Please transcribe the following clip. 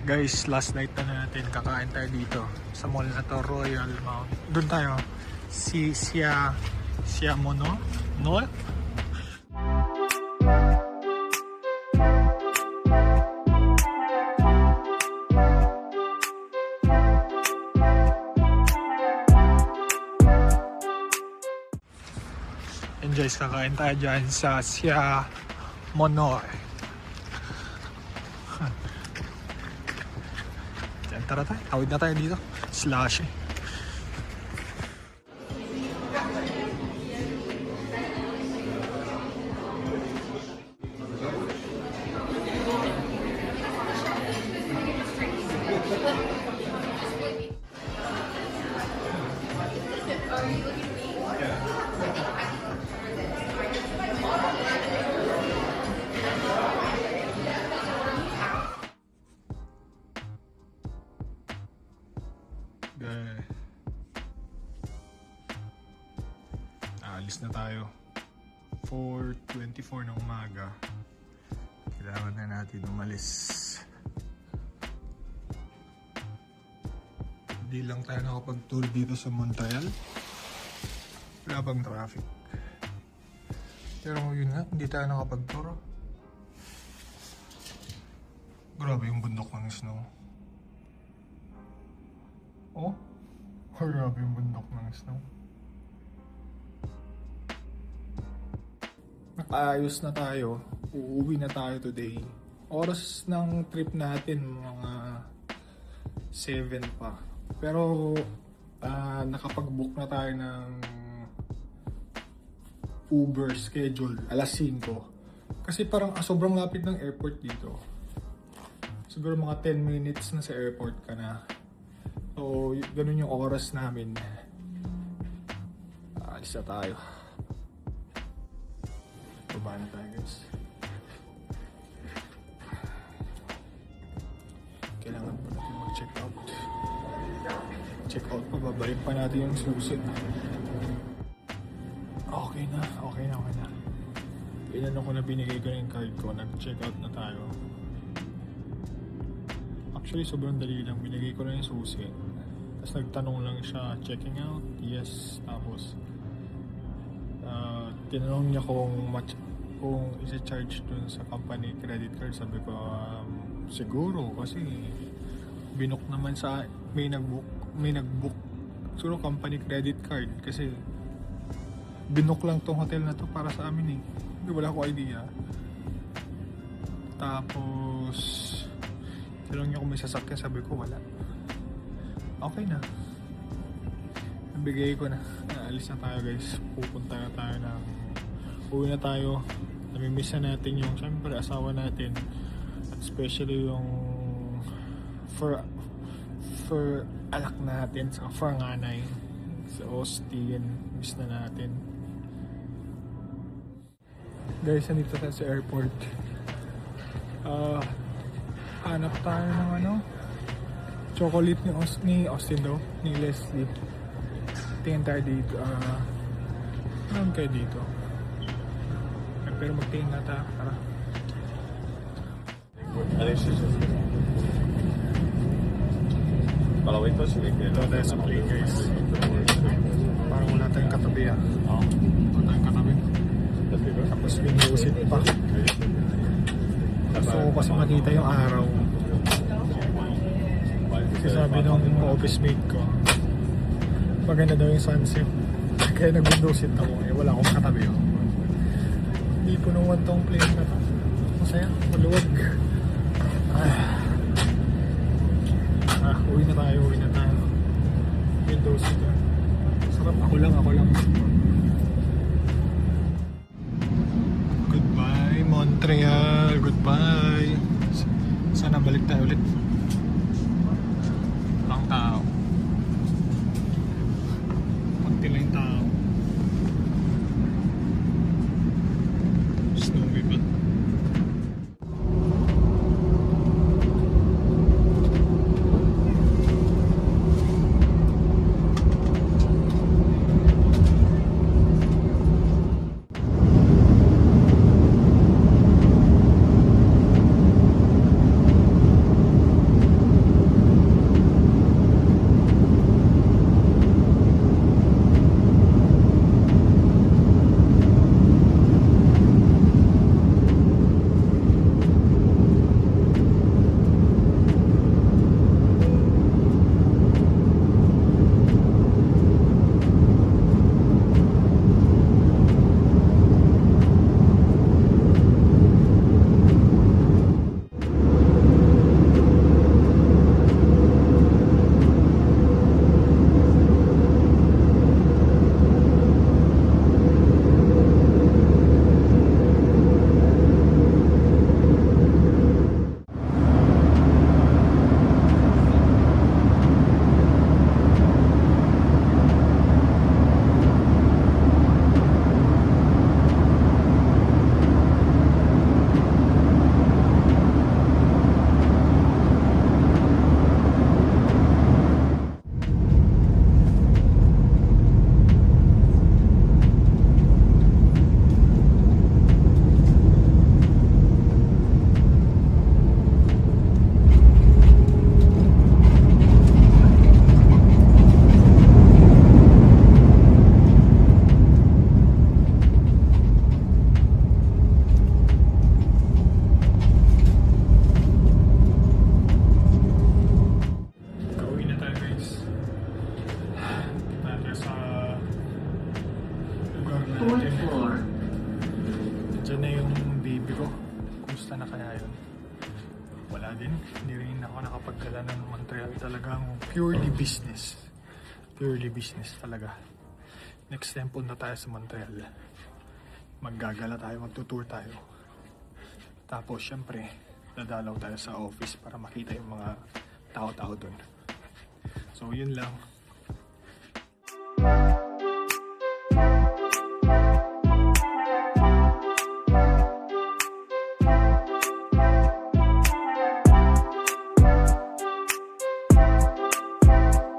Guys, last night na natin, kakain tayo dito sa mall na to, Royal Mount. Doon tayo, Siamono, no? And guys, kakain tayo dyan sa Siamono. Tara tayo, tawid na tayo dito. Slash eh. Alis na tayo. 4:24 ng umaga. Kailangan na natin umalis. Hindi lang tayo nakapag-tour dito sa Montreal. Wala bang traffic. Pero yun nga, hindi tayo nakapag-tour. Grabe yung bundok ng snow. Oh, grabe yung bundok ng snow. Nakaayos na tayo. Uuwi na tayo today. Oras ng trip natin mga 7 pa. Pero nakapag-book na tayo ng Uber schedule alas 5. Kasi parang sobrang lapit ng airport dito. Siguro mga 10 minutes na sa airport ka na. So ganun yung oras namin. Alis na tayo. Baba na tayo guys. Kailangan pa natin mag-check out. Check out pa, babalik pa natin yung susi. Okay na. Ilan ako na binigay ko na yung card ko, nag-check out na tayo. Actually sobrang dali lang, binigay ko na yung susi. Tapos nagtanong lang siya, checking out? Yes. Tapos tinanong niya kung isa-charge dun sa company credit card. Sabi ko, siguro kasi binook naman sa may nagbook siguro company credit card kasi binook lang tong hotel na to para sa amin eh. Hindi, wala ko idea. Tapos tinanong niya kung may sasakyan. Sabi ko wala. Okay na, nabigay ko na. Alis na tayo guys. Pupunta na tayo ng uwi na tayo. Namimiss na natin yung syempre asawa natin. At especially yung for anak natin sa for nanay si Austin. Miss na natin guys. Nandito tayo sa airport. Hanap tayo ng chocolate ni Austin daw, ni Leslie. Tingin tayo dito. Meron kayo dito. Pero magtingin na tayo. Tara. Ito tayo sa plane guys. Parang wala tayong katabi ah. Wala tayong katabi. Tapos binusit pa. Gusto ko kasi makita yung araw. Kasi sabi nung office mate ko, maganda daw yung sunset. Kaya nag-window seat ako. Wala akong katabi oh. Hindi po nung tong plane na to. Masaya, maluwag. Uwi na tayo. Window seat. Sarap, ako lang. Goodbye Montreal, goodbye. Sana balik tayo ulit. Ang tao. Kunti lang yung tao. Snowy ba? wala din. Hindi rin ako nakapagdala ng Montreal. Talagang purely business. Purely business talaga. Next time punta tayo sa Montreal. Maggagala tayo, magtutour tayo. Tapos syempre, dadalaw tayo sa office para makita yung mga tao-tao dun. So yun lang.